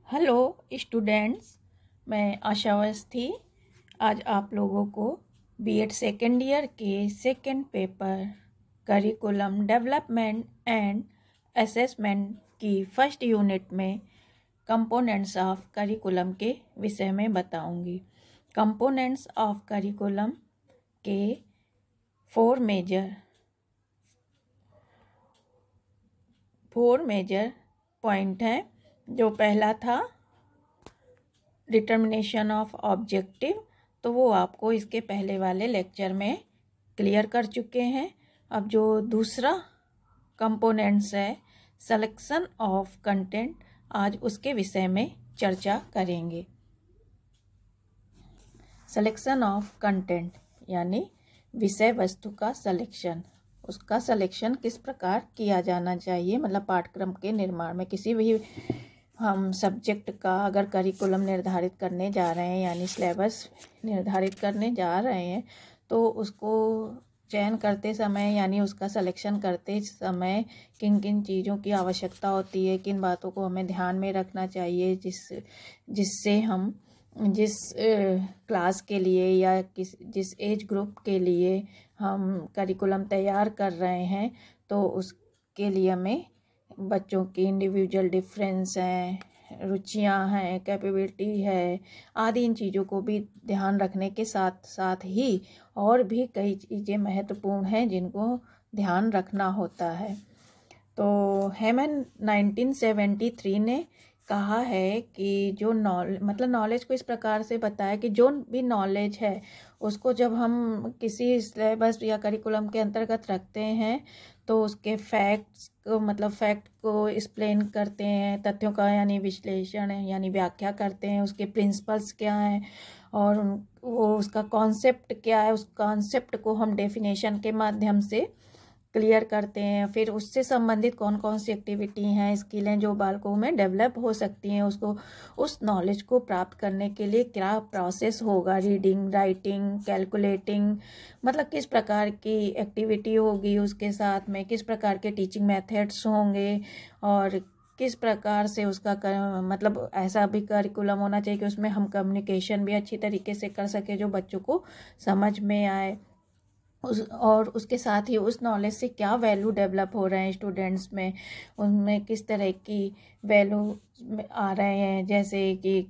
Hello students, मैं आशा अवस्थी आज आप लोगों को बीएड सेकेंड ईयर के second paper curriculum development and assessment की फर्स्ट यूनिट में कंपोनेंट्स ऑफ करिकुलम के विषय में बताऊंगी। कंपोनेंट्स ऑफ करिकुलम के फोर मेजर पॉइंट हैं। जो पहला था डिटर्मिनेशन ऑफ ऑब्जेक्टिव, तो वो आपको इसके पहले वाले लेक्चर में क्लियर कर चुके हैं। अब जो दूसरा कंपोनेंट्स है सिलेक्शन ऑफ कंटेंट, आज उसके विषय में चर्चा करेंगे। सिलेक्शन ऑफ कंटेंट यानी विषय वस्तु का सिलेक्शन, उसका सिलेक्शन किस प्रकार किया जाना चाहिए। मतलब पाठ्यक्रम के निर्माण में किसी भी हम सब्जेक्ट का अगर करिकुलम निर्धारित करने जा रहे हैं यानी सिलेबस निर्धारित करने जा रहे हैं, तो उसको चयन करते समय यानी उसका सिलेक्शन करते समय किन किन चीज़ों की आवश्यकता होती है, किन बातों को हमें ध्यान में रखना चाहिए जिससे हम जिस क्लास के लिए या जिस एज ग्रुप के लिए हम करिकुलम तैयार कर रहे हैं, तो उसके लिए हमें बच्चों की इंडिविजुअल डिफरेंस हैं, रुचियां हैं, कैपेबिलिटी है आदि, इन चीज़ों को भी ध्यान रखने के साथ साथ ही और भी कई चीज़ें महत्वपूर्ण हैं जिनको ध्यान रखना होता है। तो हेमन 1973 ने कहा है कि जो नॉलेज को इस प्रकार से बताया कि जो भी नॉलेज है उसको जब हम किसी सिलेबस या करिकुलम के अंतर्गत रखते हैं तो उसके फैक्ट को एक्सप्लेन करते हैं, तथ्यों का यानी विश्लेषण यानी व्याख्या करते हैं, उसके प्रिंसिपल्स क्या हैं और वो उसका कॉन्सेप्ट क्या है, उस कॉन्सेप्ट को हम डेफिनेशन के माध्यम से क्लियर करते हैं। फिर उससे संबंधित कौन कौन सी एक्टिविटी हैं, स्किलें जो बालकों में डेवलप हो सकती हैं, उसको उस नॉलेज को प्राप्त करने के लिए क्या प्रोसेस होगा, रीडिंग, राइटिंग, कैलकुलेटिंग, मतलब किस प्रकार की एक्टिविटी होगी, उसके साथ में किस प्रकार के टीचिंग मेथड्स होंगे और किस प्रकार से उसका मतलब ऐसा भी करिकुलम होना चाहिए कि उसमें हम कम्युनिकेशन भी अच्छी तरीके से कर सके जो बच्चों को समझ में आए। और उसके साथ ही उस नॉलेज से क्या वैल्यू डेवलप हो रहे हैं स्टूडेंट्स में, उनमें किस तरह की वैल्यू आ रहे हैं। जैसे कि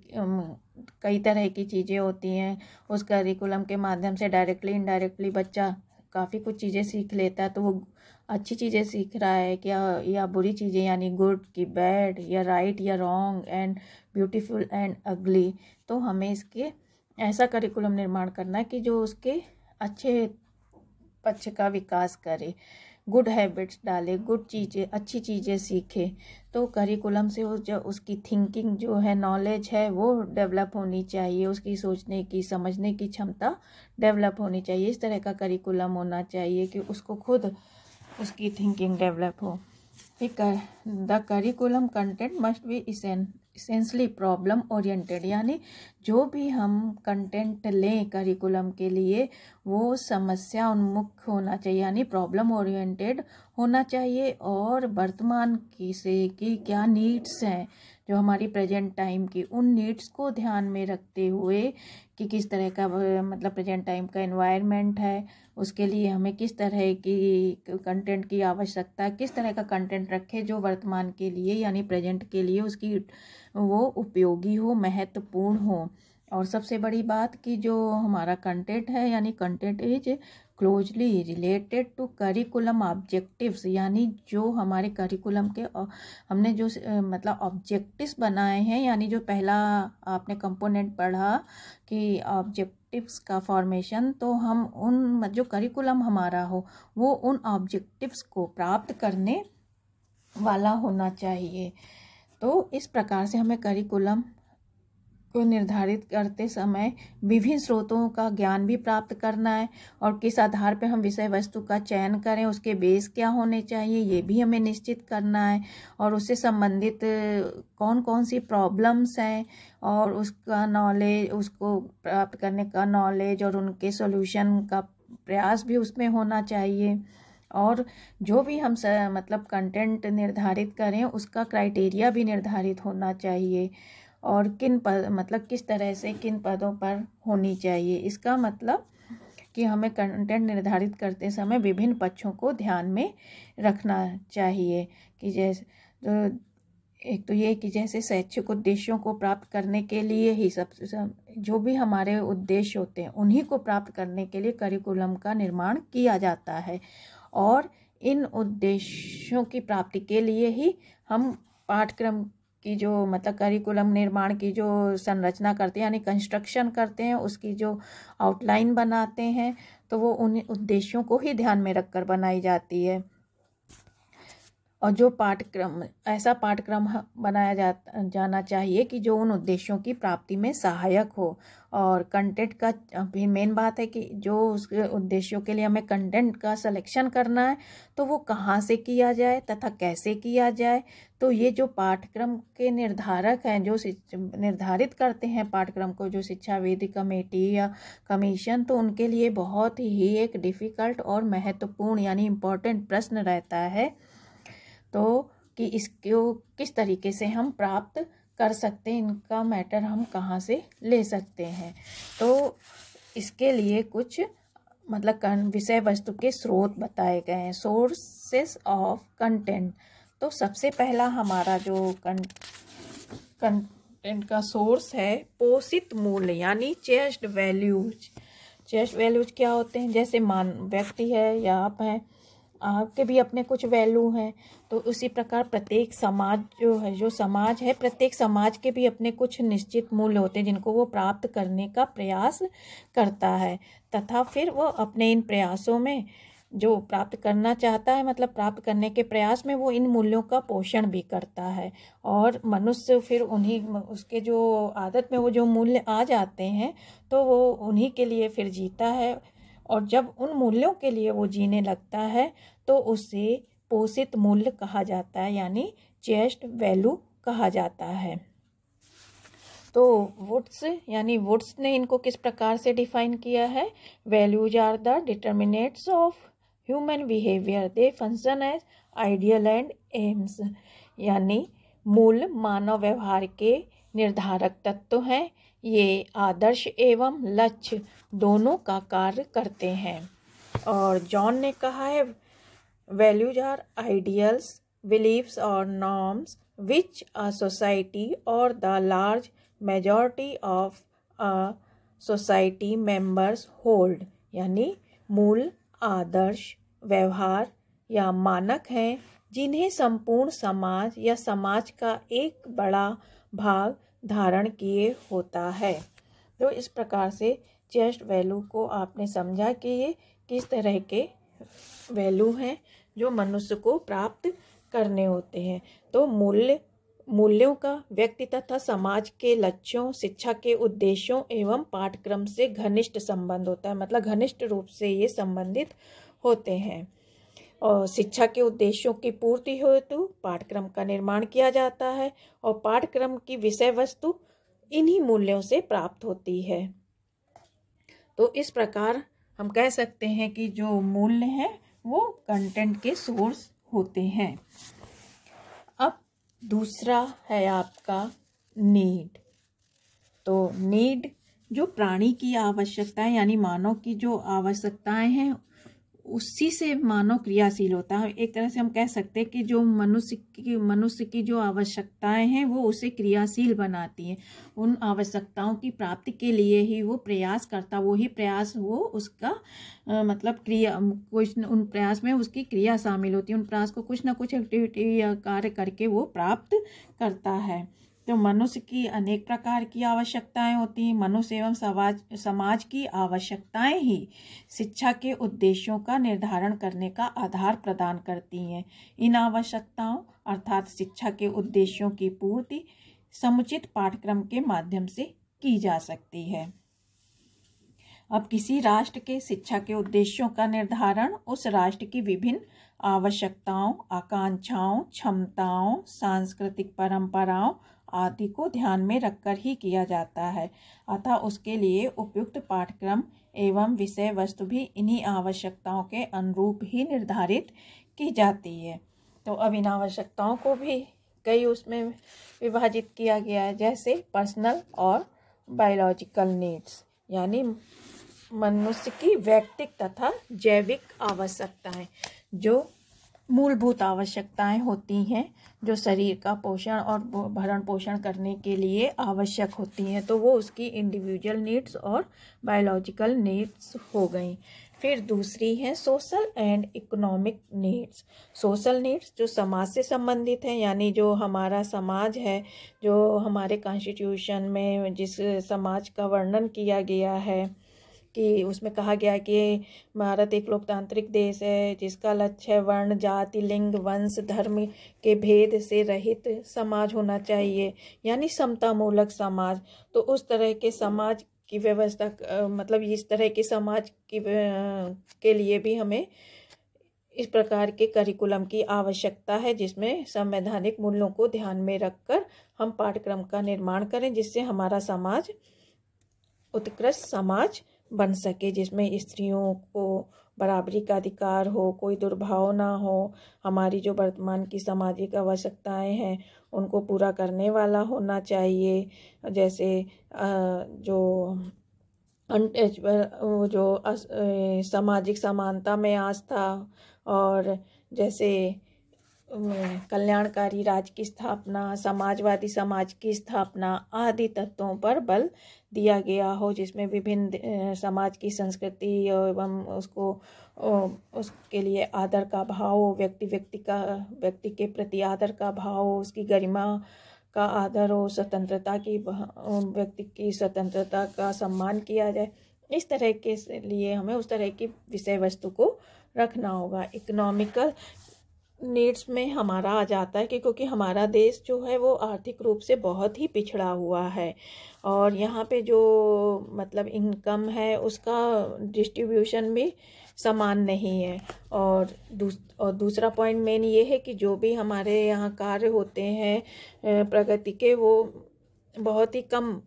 कई तरह की चीज़ें होती हैं उस करिकुलम के माध्यम से, डायरेक्टली इनडायरेक्टली बच्चा काफ़ी कुछ चीज़ें सीख लेता है। तो वो अच्छी चीज़ें सीख रहा है क्या या बुरी चीज़ें, यानी गुड की बैड या राइट या रॉन्ग एंड ब्यूटीफुल एंड अगली। तो हमें इसके ऐसा करिकुलम निर्माण करना है कि जो उसके अच्छे पक्ष का विकास करे, गुड हैबिट्स डाले, गुड चीज़ें, अच्छी चीज़ें सीखे। तो करिकुलम से जो उसकी थिंकिंग जो है, नॉलेज है, वो डेवलप होनी चाहिए, उसकी सोचने की समझने की क्षमता डेवलप होनी चाहिए। इस तरह का करिकुलम होना चाहिए कि उसको खुद उसकी थिंकिंग डेवलप हो। The curriculum content must be essentially problem oriented, यानी जो भी हम कंटेंट लें करिकुलम के लिए वो समस्या उन्मुख होना चाहिए, यानी प्रॉब्लम ओरिएंटेड होना चाहिए। और वर्तमान की क्या नीड्स हैं, जो हमारी प्रेजेंट टाइम की, उन नीड्स को ध्यान में रखते हुए कि किस तरह का मतलब प्रेजेंट टाइम का एनवायरनमेंट है, उसके लिए हमें किस तरह की कंटेंट की आवश्यकता है, किस तरह का कंटेंट रखें जो वर्तमान के लिए यानी प्रेजेंट के लिए उसकी वो उपयोगी हो, महत्वपूर्ण हो। और सबसे बड़ी बात कि जो हमारा कंटेंट है यानी content is closely related to curriculum objectives, यानी जो हमारे करिकुलम के हमने जो मतलब ऑब्जेक्टिव्स बनाए हैं, यानी जो पहला आपने कंपोनेंट पढ़ा कि ऑब्जेक्टिव्स का फॉर्मेशन, तो हम उन जो करिकुलम हमारा हो वो उन ऑब्जेक्टिव्स को प्राप्त करने वाला होना चाहिए। तो इस प्रकार से हमें करिकुलम को निर्धारित करते समय विभिन्न स्रोतों का ज्ञान भी प्राप्त करना है और किस आधार पर हम विषय वस्तु का चयन करें, उसके बेस क्या होने चाहिए, ये भी हमें निश्चित करना है। और उससे संबंधित कौन कौन सी प्रॉब्लम्स हैं और उसका नॉलेज, उसको प्राप्त करने का नॉलेज और उनके सॉल्यूशन का प्रयास भी उसमें होना चाहिए। और जो भी हम मतलब कंटेंट निर्धारित करें उसका क्राइटेरिया भी निर्धारित होना चाहिए। और किन पद मतलब किस तरह से किन पदों पर होनी चाहिए। इसका मतलब कि हमें कंटेंट निर्धारित करते समय विभिन्न पक्षों को ध्यान में रखना चाहिए कि जैसे एक तो ये कि जैसे शैक्षिक उद्देश्यों को प्राप्त करने के लिए ही सब जो भी हमारे उद्देश्य होते हैं उन्हीं को प्राप्त करने के लिए करिकुलम का निर्माण किया जाता है, और इन उद्देश्यों की प्राप्ति के लिए ही हम पाठ्यक्रम की जो मतलब करिकुलम निर्माण की जो संरचना करते हैं यानी कंस्ट्रक्शन करते हैं, उसकी जो आउटलाइन बनाते हैं, तो वो उन उद्देश्यों को ही ध्यान में रखकर बनाई जाती है। और जो पाठ्यक्रम ऐसा पाठ्यक्रम बनाया जाना चाहिए कि जो उन उद्देश्यों की प्राप्ति में सहायक हो। और कंटेंट का भी मेन बात है कि जो उस उद्देश्यों के लिए हमें कंटेंट का सिलेक्शन करना है तो वो कहाँ से किया जाए तथा कैसे किया जाए। तो ये जो पाठ्यक्रम के निर्धारक हैं जो निर्धारित करते हैं पाठ्यक्रम को, जो शिक्षाविधि कमेटी या कमीशन, तो उनके लिए बहुत ही एक डिफ़िकल्ट और महत्वपूर्ण यानी इम्पोर्टेंट प्रश्न रहता है तो कि इसको किस तरीके से हम प्राप्त कर सकते हैं, इनका मैटर हम कहाँ से ले सकते हैं। तो इसके लिए कुछ मतलब विषय वस्तु के स्रोत बताए गए हैं, सोर्सेस ऑफ कंटेंट। तो सबसे पहला हमारा जो कंटेंट का सोर्स है पोषित मूल्य यानी चेस्ट वैल्यूज। चेस्ट वैल्यूज क्या होते हैं? जैसे व्यक्ति है या आप हैं, आपके भी अपने कुछ वैल्यू हैं, तो उसी प्रकार प्रत्येक समाज जो समाज है, प्रत्येक समाज के भी अपने कुछ निश्चित मूल्य होते हैं जिनको वो प्राप्त करने का प्रयास करता है, तथा फिर वो अपने इन प्रयासों में जो प्राप्त करना चाहता है मतलब प्राप्त करने के प्रयास में वो इन मूल्यों का पोषण भी करता है। और मनुष्य फिर उन्हीं उसके जो आदत में वो जो मूल्य आ जाते हैं तो वो उन्हीं के लिए फिर जीता है, और जब उन मूल्यों के लिए वो जीने लगता है तो उसे पोषित मूल्य कहा जाता है यानी चेस्ट वैल्यू कहा जाता है। तो वुड्स ने इनको किस प्रकार से डिफाइन किया है? Values are the determinants of human behaviour, they function as ideal and aims, यानी मूल मानव व्यवहार के निर्धारक तत्व हैं। ये आदर्श एवं लक्ष्य दोनों का कार्य करते हैं। और जॉन ने कहा है वैल्यूज आर आइडियल्स, बिलीफ्स और नॉर्म्स विच अ सोसाइटी और the large majority of a society members hold, यानी मूल आदर्श व्यवहार या मानक हैं जिन्हें संपूर्ण समाज या समाज का एक बड़ा भाग धारण किए होता है। तो इस प्रकार से चेस्ट वैल्यू को आपने समझा कि ये किस तरह के वैल्यू हैं जो मनुष्य को प्राप्त करने होते हैं। तो मूल्यों का व्यक्ति तथा समाज के लक्ष्यों, शिक्षा के उद्देश्यों एवं पाठ्यक्रम से घनिष्ठ संबंध होता है, मतलब घनिष्ठ रूप से ये संबंधित होते हैं। और शिक्षा के उद्देश्यों की पूर्ति हेतु पाठ्यक्रम का निर्माण किया जाता है और पाठ्यक्रम की विषय वस्तु इन्हीं मूल्यों से प्राप्त होती है। तो इस प्रकार हम कह सकते हैं कि जो मूल्य हैं वो कंटेंट के सोर्स होते हैं। अब दूसरा है आपका नीड। तो नीड जो प्राणी की आवश्यकताएं यानी मानव की जो आवश्यकताएं हैं उसी से मानव क्रियाशील होता है। एक तरह से हम कह सकते हैं कि जो मनुष्य की जो आवश्यकताएं हैं वो उसे क्रियाशील बनाती हैं। उन आवश्यकताओं की प्राप्ति के लिए ही वो प्रयास करता, वही प्रयास वो उसका मतलब क्रिया कुछ उन प्रयास में उसकी क्रिया शामिल होती है। उन प्रयास को कुछ ना कुछ एक्टिविटी या कार्य करके वो प्राप्त करता है। तो मनुष्य की अनेक प्रकार की आवश्यकताएं होती हैं। मनुष्य एवं समाज की आवश्यकताएं ही शिक्षा के उद्देश्यों का निर्धारण करने का आधार प्रदान करती हैं। इन आवश्यकताओं अर्थात शिक्षा के उद्देश्यों की पूर्ति समुचित पाठ्यक्रम के माध्यम से की जा सकती है। अब किसी राष्ट्र के शिक्षा के उद्देश्यों का निर्धारण उस राष्ट्र की विभिन्न आवश्यकताओं, आकांक्षाओं, क्षमताओं, सांस्कृतिक परंपराओं आदि को ध्यान में रखकर ही किया जाता है, अतः उसके लिए उपयुक्त पाठ्यक्रम एवं विषय वस्तु भी इन्हीं आवश्यकताओं के अनुरूप ही निर्धारित की जाती है। तो अब इन आवश्यकताओं को भी कई उसमें विभाजित किया गया है, जैसे पर्सनल और बायोलॉजिकल नीड्स, यानी मनुष्य की वैयक्तिक तथा जैविक आवश्यकताएं, जो मूलभूत आवश्यकताएं होती हैं जो शरीर का पोषण और भरण पोषण करने के लिए आवश्यक होती हैं, तो वो उसकी इंडिविजुअल नीड्स और बायोलॉजिकल नीड्स हो गई। फिर दूसरी है social and economic needs. Social needs जो समाज से संबंधित हैं, यानी जो हमारा समाज है, जो हमारे कॉन्स्टिट्यूशन में जिस समाज का वर्णन किया गया है कि उसमें कहा गया है कि भारत एक लोकतांत्रिक देश है जिसका लक्ष्य है वर्ण, जाति, लिंग, वंश, धर्म के भेद से रहित समाज होना चाहिए, यानी समतामूलक समाज। तो उस तरह के समाज की व्यवस्था मतलब इस तरह के समाज की के लिए भी हमें इस प्रकार के करिकुलम की आवश्यकता है, जिसमें संवैधानिक मूल्यों को ध्यान में रखकर हम पाठ्यक्रम का निर्माण करें, जिससे हमारा समाज उत्कृष्ट समाज बन सके, जिसमें स्त्रियों को बराबरी का अधिकार हो, कोई दुर्भाव ना हो, हमारी जो वर्तमान की सामाजिक आवश्यकताएं हैं उनको पूरा करने वाला होना चाहिए, जैसे जो जो सामाजिक समानता में आस्था और जैसे कल्याणकारी राज्य की स्थापना, समाजवादी समाज की स्थापना आदि तत्वों पर बल दिया गया हो, जिसमें विभिन्न समाज की संस्कृति एवं उसके लिए आदर का भाव, व्यक्ति के प्रति आदर का भाव, उसकी गरिमा का आदर हो, व्यक्ति की स्वतंत्रता का सम्मान किया जाए। इस तरह के लिए हमें उस तरह की विषय वस्तु को रखना होगा। इकोनॉमिकल नीड्स में हमारा आ जाता है कि क्योंकि हमारा देश जो है वो आर्थिक रूप से बहुत ही पिछड़ा हुआ है और यहाँ पे जो मतलब इनकम है उसका डिस्ट्रीब्यूशन भी समान नहीं है। और दूसरा पॉइंट मेन ये है कि जो भी हमारे यहाँ कार्य होते हैं प्रगति के, वो बहुत ही कम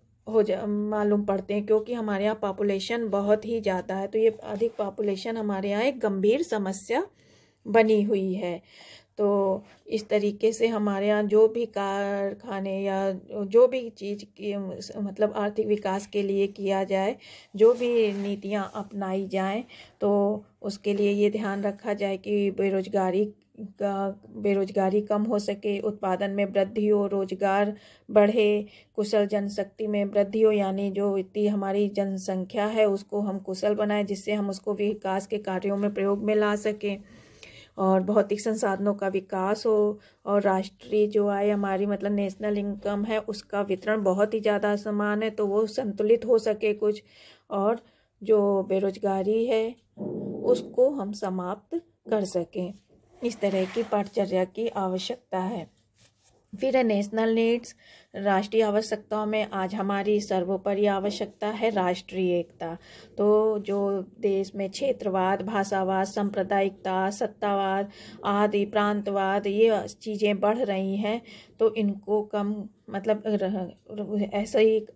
मालूम पड़ते हैं, क्योंकि हमारे यहाँ पॉपुलेशन बहुत ही ज़्यादा है। तो ये अधिक पॉपुलेशन हमारे यहाँ एक गंभीर समस्या बनी हुई है। तो इस तरीके से हमारे यहाँ जो भी कारखाने या जो भी चीज़ की मतलब आर्थिक विकास के लिए किया जाए, जो भी नीतियाँ अपनाई जाएं, तो उसके लिए ये ध्यान रखा जाए कि बेरोजगारी कम हो सके, उत्पादन में वृद्धि हो, रोजगार बढ़े, कुशल जनशक्ति में वृद्धि हो, यानी जो इतनी हमारी जनसंख्या है उसको हम कुशल बनाएं, जिससे हम उसको विकास के कार्यों में प्रयोग में ला सकें, और भौतिक संसाधनों का विकास हो, और राष्ट्रीय जो आय हमारी मतलब नेशनल इनकम है उसका वितरण बहुत ही ज़्यादा समान है तो वो संतुलित हो सके कुछ, और जो बेरोजगारी है उसको हम समाप्त कर सकें। इस तरह की पाठचर्या की आवश्यकता है। फिर है नेशनल नीड्स। राष्ट्रीय आवश्यकताओं में आज हमारी सर्वोपरि आवश्यकता है राष्ट्रीय एकता। तो जो देश में क्षेत्रवाद, भाषावाद, सांप्रदायिकता, सत्तावाद आदि, प्रांतवाद, ये चीज़ें बढ़ रही हैं, तो इनको कम मतलब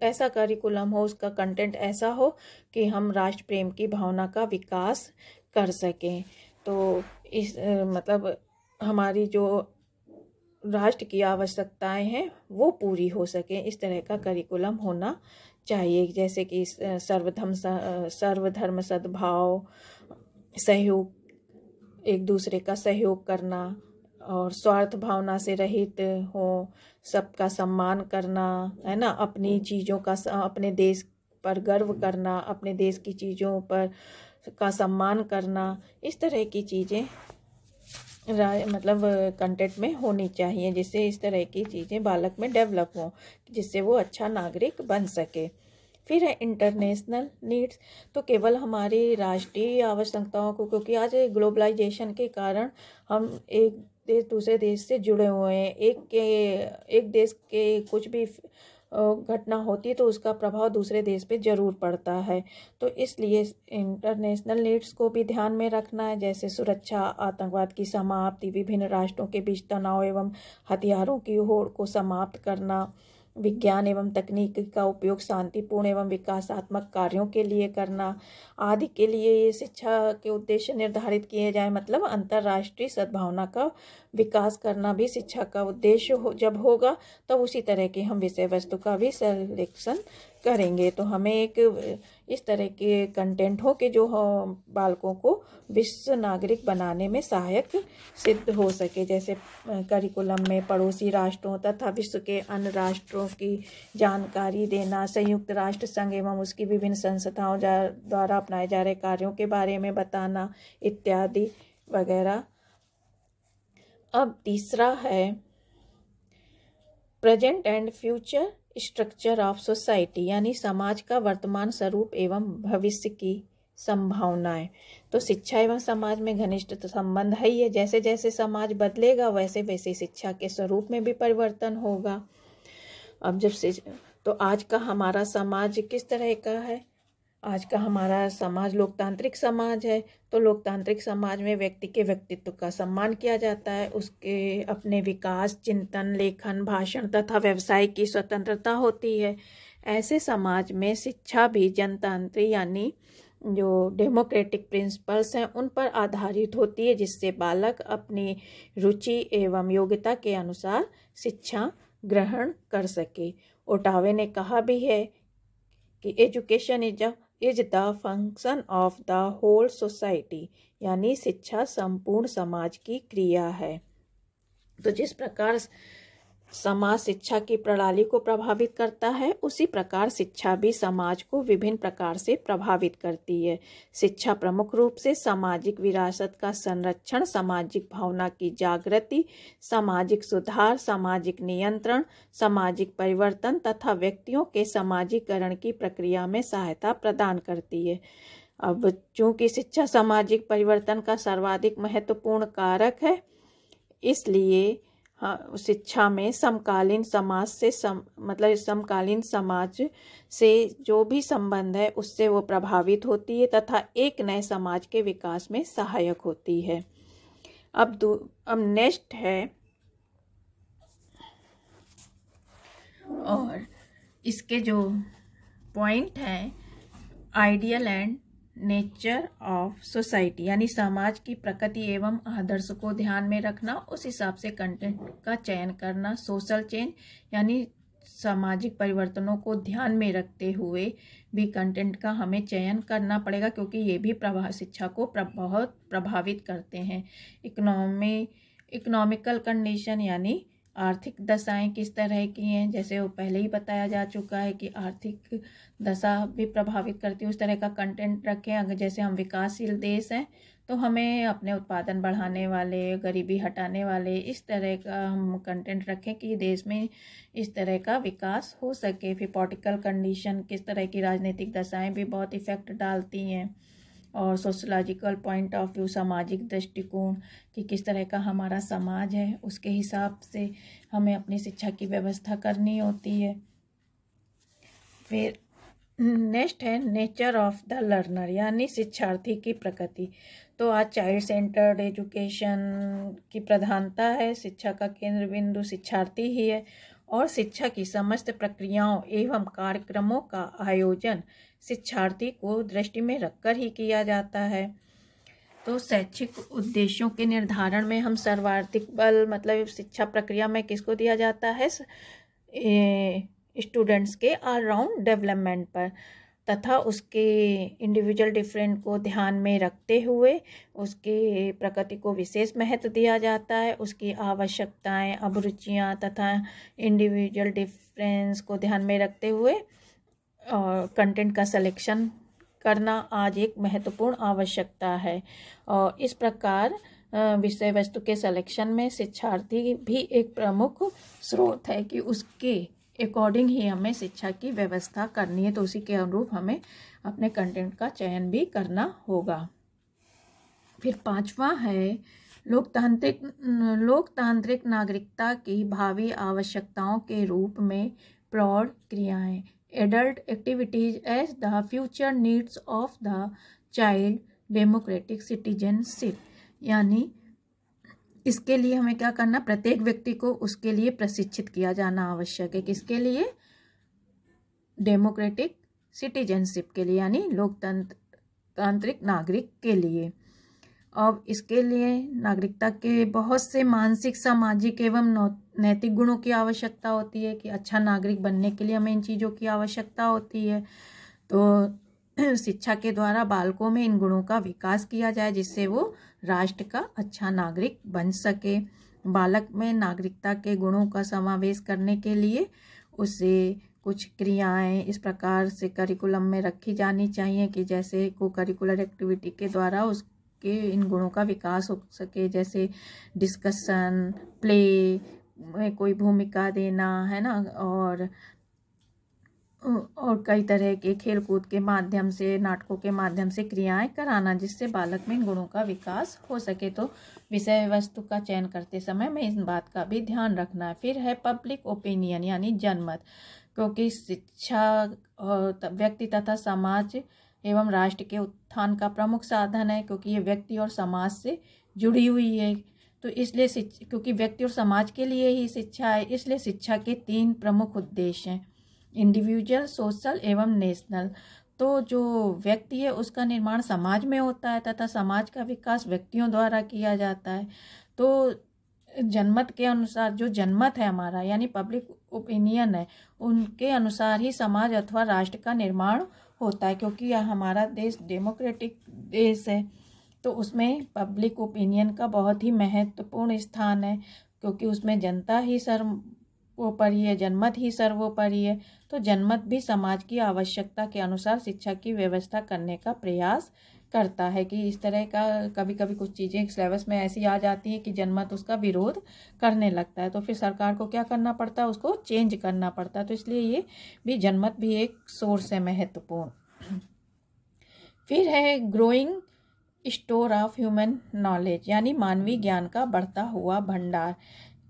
ऐसा करिकुलम हो, उसका कंटेंट ऐसा हो कि हम राष्ट्र प्रेम की भावना का विकास कर सकें। तो इस मतलब हमारी जो राष्ट्र की आवश्यकताएं हैं वो पूरी हो सके, इस तरह का करिकुलम होना चाहिए। जैसे कि सर्वधर्म सद्भाव, सहयोग, एक दूसरे का सहयोग करना, और स्वार्थ भावना से रहित हो, सबका सम्मान करना, है ना, अपनी चीज़ों का, अपने देश पर गर्व करना, अपने देश की चीज़ों पर का सम्मान करना, इस तरह की चीज़ें मतलब कंटेंट में होनी चाहिए, जिससे इस तरह की चीज़ें बालक में डेवलप हों, जिससे वो अच्छा नागरिक बन सके। फिर है इंटरनेशनल नीड्स। तो केवल हमारी राष्ट्रीय आवश्यकताओं को, क्योंकि आज ग्लोबलाइजेशन के कारण हम एक देश दूसरे देश से जुड़े हुए हैं, एक देश के कुछ भी घटना होती है तो उसका प्रभाव दूसरे देश पे जरूर पड़ता है। तो इसलिए इंटरनेशनल नीड्स को भी ध्यान में रखना है, जैसे सुरक्षा, आतंकवाद की समाप्ति, विभिन्न राष्ट्रों के बीच तनाव एवं हथियारों की होड़ को समाप्त करना, विज्ञान एवं तकनीक का उपयोग शांतिपूर्ण एवं विकासात्मक कार्यों के लिए करना आदि के लिए ये शिक्षा के उद्देश्य निर्धारित किए जाए। मतलब अंतर्राष्ट्रीय सद्भावना का विकास करना भी शिक्षा का उद्देश्य जब होगा तब उसी तरह के हम विषय वस्तु का भी सिलेक्शन करेंगे। तो हमें एक इस तरह के कंटेंट हो कि जो बालकों को विश्व नागरिक बनाने में सहायक सिद्ध हो सके। जैसे करिकुलम में पड़ोसी राष्ट्रों तथा विश्व के अन्य राष्ट्रों की जानकारी देना, संयुक्त राष्ट्र संघ एवं उसकी विभिन्न संस्थाओं द्वारा अपनाए जा रहे कार्यों के बारे में बताना इत्यादि वगैरह। अब तीसरा है present and future structure of society, यानी समाज का वर्तमान स्वरूप एवं भविष्य की संभावनाएं। तो शिक्षा एवं समाज में घनिष्ठ संबंध है ही है। जैसे जैसे समाज बदलेगा वैसे वैसे शिक्षा के स्वरूप में भी परिवर्तन होगा। अब तो आज का हमारा समाज किस तरह का है? आज का हमारा समाज लोकतांत्रिक समाज है। तो लोकतांत्रिक समाज में व्यक्ति के व्यक्तित्व का सम्मान किया जाता है, उसके अपने विकास, चिंतन, लेखन, भाषण तथा व्यवसाय की स्वतंत्रता होती है। ऐसे समाज में शिक्षा भी जनतांत्रिक यानी जो डेमोक्रेटिक प्रिंसिपल्स हैं उन पर आधारित होती है, जिससे बालक अपनी रुचि एवं योग्यता के अनुसार शिक्षा ग्रहण कर सके। ओटावे ने कहा भी है कि education is the function of the whole society, यानी शिक्षा संपूर्ण समाज की क्रिया है। तो जिस प्रकार समाज शिक्षा की प्रणाली को प्रभावित करता है, उसी प्रकार शिक्षा भी समाज को विभिन्न प्रकार से प्रभावित करती है। शिक्षा प्रमुख रूप से सामाजिक विरासत का संरक्षण, सामाजिक भावना की जागृति, सामाजिक सुधार, सामाजिक नियंत्रण, सामाजिक परिवर्तन तथा व्यक्तियों के समाजीकरण की प्रक्रिया में सहायता प्रदान करती है। अब चूंकि शिक्षा सामाजिक परिवर्तन का सर्वाधिक महत्वपूर्ण कारक है, इसलिए शिक्षा में समकालीन समाज से मतलब समकालीन समाज से जो भी संबंध है उससे वो प्रभावित होती है तथा एक नए समाज के विकास में सहायक होती है। अब नेक्स्ट है, और इसके जो पॉइंट हैं, ideal and nature of society, यानी समाज की प्रकृति एवं आदर्श को ध्यान में रखना, उस हिसाब से कंटेंट का चयन करना। सोशल चेंज, यानी सामाजिक परिवर्तनों को ध्यान में रखते हुए भी कंटेंट का हमें चयन करना पड़ेगा, क्योंकि ये भी शिक्षा को बहुत प्रभावित करते हैं। इकोनॉमिकल कंडीशन, यानी आर्थिक दशाएं किस तरह की हैं, जैसे वो पहले ही बताया जा चुका है कि आर्थिक दशा भी प्रभावित करती है। उस तरह का कंटेंट रखें। अगर जैसे हम विकासशील देश हैं तो हमें अपने उत्पादन बढ़ाने वाले, गरीबी हटाने वाले, इस तरह का हम कंटेंट रखें कि देश में इस तरह का विकास हो सके। फिर पॉलिटिकल कंडीशन, किस तरह की राजनीतिक दशाएं भी बहुत इफेक्ट डालती हैं। और सोशलॉजिकल पॉइंट ऑफ व्यू, सामाजिक दृष्टिकोण कि किस तरह का हमारा समाज है, उसके हिसाब से हमें अपनी शिक्षा की व्यवस्था करनी होती है। फिर नेक्स्ट है नेचर ऑफ द लर्नर, यानी शिक्षार्थी की प्रकृति। तो आज चाइल्ड सेंटर्ड एजुकेशन की प्रधानता है। शिक्षा का केंद्र बिंदु शिक्षार्थी ही है और शिक्षा की समस्त प्रक्रियाओं एवं कार्यक्रमों का आयोजन शिक्षार्थी को दृष्टि में रखकर ही किया जाता है। तो शैक्षिक उद्देश्यों के निर्धारण में हम सर्वाधिक बल मतलब शिक्षा प्रक्रिया में किसको दिया जाता है? स्टूडेंट्स के ऑलराउंड डेवलपमेंट पर तथा उसके इंडिविजुअल डिफरेंट को ध्यान में रखते हुए उसकी प्रकृति को विशेष महत्व दिया जाता है। उसकी आवश्यकताएं, अभिरुचियां तथा इंडिविजुअल डिफरेंस को ध्यान में रखते हुए और कंटेंट का सिलेक्शन करना आज एक महत्वपूर्ण आवश्यकता है। और इस प्रकार विषय वस्तु के सिलेक्शन में शिक्षार्थी भी एक प्रमुख स्रोत है कि उसके अकॉर्डिंग ही हमें शिक्षा की व्यवस्था करनी है। तो उसी के अनुरूप हमें अपने कंटेंट का चयन भी करना होगा। फिर पांचवा है लोकतांत्रिक नागरिकता की भावी आवश्यकताओं के रूप में प्रौढ़ क्रियाएं, adult activities as the future needs of the child democratic citizenship, यानी इसके लिए हमें क्या करना, प्रत्येक व्यक्ति को उसके लिए प्रशिक्षित किया जाना आवश्यक है। किसके लिए? डेमोक्रेटिक सिटीजनशिप के लिए, यानी लोकतांत्रिक नागरिक के लिए। अब इसके लिए नागरिकता के बहुत से मानसिक, सामाजिक एवं नैतिक गुणों की आवश्यकता होती है कि अच्छा नागरिक बनने के लिए हमें इन चीज़ों की आवश्यकता होती है। तो शिक्षा के द्वारा बालकों में इन गुणों का विकास किया जाए जिससे वो राष्ट्र का अच्छा नागरिक बन सके। बालक में नागरिकता के गुणों का समावेश करने के लिए उसे कुछ क्रियाएं इस प्रकार से करिकुलम में रखी जानी चाहिए कि जैसे को करिकुलर एक्टिविटी के द्वारा उसके इन गुणों का विकास हो सके, जैसे डिस्कशन, प्ले में कोई भूमिका देना, है ना, और कई तरह के खेलकूद के माध्यम से, नाटकों के माध्यम से क्रियाएं कराना जिससे बालक में इन गुणों का विकास हो सके। तो विषय वस्तु का चयन करते समय में इस बात का भी ध्यान रखना है। फिर है पब्लिक ओपिनियन यानी जनमत, क्योंकि शिक्षा व्यक्ति तथा समाज एवं राष्ट्र के उत्थान का प्रमुख साधन है, क्योंकि ये व्यक्ति और समाज से जुड़ी हुई है। तो इसलिए क्योंकि व्यक्ति और समाज के लिए ही शिक्षा है, इसलिए शिक्षा के 3 प्रमुख उद्देश्य हैं, इंडिविजुअल, सोशल एवं नेशनल। तो जो व्यक्ति है उसका निर्माण समाज में होता है तथा समाज का विकास व्यक्तियों द्वारा किया जाता है। तो जनमत के अनुसार, जो जनमत है हमारा यानी पब्लिक ओपिनियन है, उनके अनुसार ही समाज अथवा राष्ट्र का निर्माण होता है। क्योंकि यह हमारा देश डेमोक्रेटिक देश है तो उसमें पब्लिक ओपिनियन का बहुत ही महत्वपूर्ण स्थान है, क्योंकि उसमें जनता ही सर्वोपरि है, जनमत ही सर्वोपरि है। तो जनमत भी समाज की आवश्यकता के अनुसार शिक्षा की व्यवस्था करने का प्रयास करता है कि इस तरह का कभी कभी कुछ चीज़ें सिलेबस में ऐसी आ जाती है कि जनमत उसका विरोध करने लगता है, तो फिर सरकार को क्या करना पड़ता है, उसको चेंज करना पड़ता है। तो इसलिए ये भी जनमत भी एक सोर्स है महत्वपूर्ण। फिर है growing store of human knowledge यानी मानवीय ज्ञान का बढ़ता हुआ भंडार,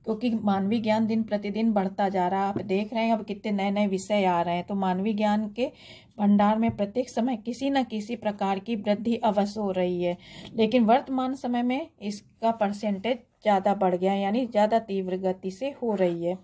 क्योंकि मानवीय ज्ञान दिन प्रतिदिन बढ़ता जा रहा है। आप देख रहे हैं अब कितने नए नए विषय आ रहे हैं, तो मानवीय ज्ञान के भंडार में प्रत्येक समय किसी न किसी प्रकार की वृद्धि अवश्य हो रही है, लेकिन वर्तमान समय में इसका परसेंटेज ज़्यादा बढ़ गया है, यानी ज़्यादा तीव्र गति से हो रही है।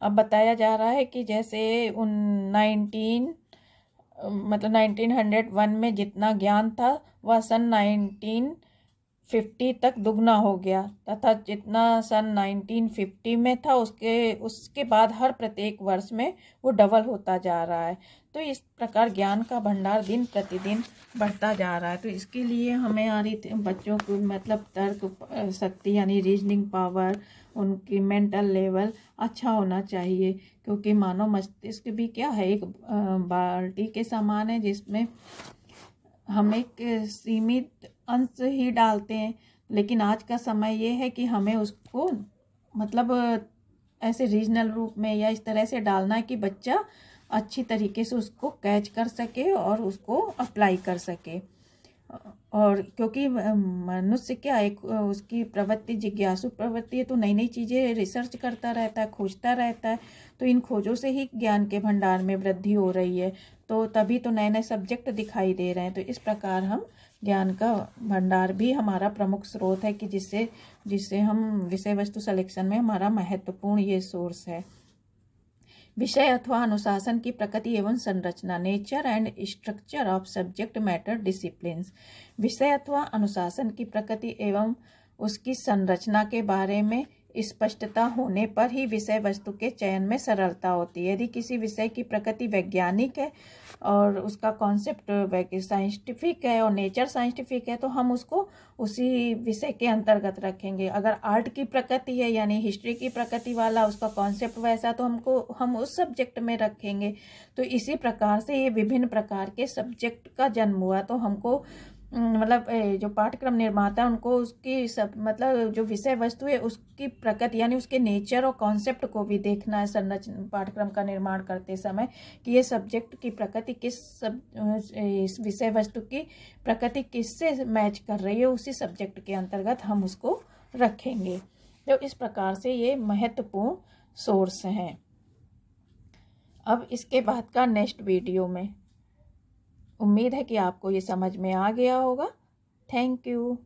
अब बताया जा रहा है कि जैसे 1901 में जितना ज्ञान था वह सन 1950 तक दुगना हो गया, तथा जितना सन 1950 में था उसके बाद हर प्रत्येक वर्ष में वो डबल होता जा रहा है। तो इस प्रकार ज्ञान का भंडार दिन प्रतिदिन बढ़ता जा रहा है। तो इसके लिए हमें बच्चों को मतलब तर्क शक्ति यानी रीजनिंग पावर, उनकी मेंटल लेवल अच्छा होना चाहिए, क्योंकि मानव मस्तिष्क भी क्या है, एक बाल्टी के समान है जिसमें हम एक सीमित अंश ही डालते हैं। लेकिन आज का समय ये है कि हमें उसको मतलब ऐसे रीजनल रूप में या इस तरह से डालना है कि बच्चा अच्छी तरीके से उसको कैच कर सके और उसको अप्लाई कर सके। और क्योंकि मनुष्य क्या एक उसकी प्रवृत्ति जिज्ञासु प्रवृत्ति है, तो नई नई चीज़ें रिसर्च करता रहता है, खोजता रहता है। तो इन खोजों से ही ज्ञान के भंडार में वृद्धि हो रही है, तो तभी तो नए नए सब्जेक्ट दिखाई दे रहे हैं। तो इस प्रकार हम ज्ञान का भंडार भी हमारा प्रमुख स्रोत है कि जिससे हम विषय वस्तु सिलेक्शन में हमारा महत्वपूर्ण ये सोर्स है। विषय अथवा अनुशासन की प्रकृति एवं संरचना, nature and structure of subject matter disciplines. विषय अथवा अनुशासन की प्रकृति एवं उसकी संरचना के बारे में स्पष्टता होने पर ही विषय वस्तु के चयन में सरलता होती है। यदि किसी विषय की प्रकृति वैज्ञानिक है और उसका कॉन्सेप्ट साइंटिफिक है और नेचर साइंटिफिक है, तो हम उसको उसी विषय के अंतर्गत रखेंगे। अगर आर्ट की प्रकृति है यानी हिस्ट्री की प्रकृति वाला, उसका कॉन्सेप्ट वैसा, तो हम उस सब्जेक्ट में रखेंगे। तो इसी प्रकार से ये विभिन्न प्रकार के सब्जेक्ट का जन्म हुआ। तो हमको मतलब जो पाठ्यक्रम निर्माता है उनको उसकी मतलब जो विषय वस्तु है उसकी प्रकृति यानी उसके नेचर और कॉन्सेप्ट को भी देखना है संरचना पाठ्यक्रम का निर्माण करते समय कि ये सब्जेक्ट की प्रकृति इस विषय वस्तु की प्रकृति किससे मैच कर रही है, उसी सब्जेक्ट के अंतर्गत हम उसको रखेंगे। तो इस प्रकार से ये महत्वपूर्ण सोर्स हैं। अब इसके बाद का नेक्स्ट वीडियो में उम्मीद है कि आपको ये समझ में आ गया होगा। Thank you.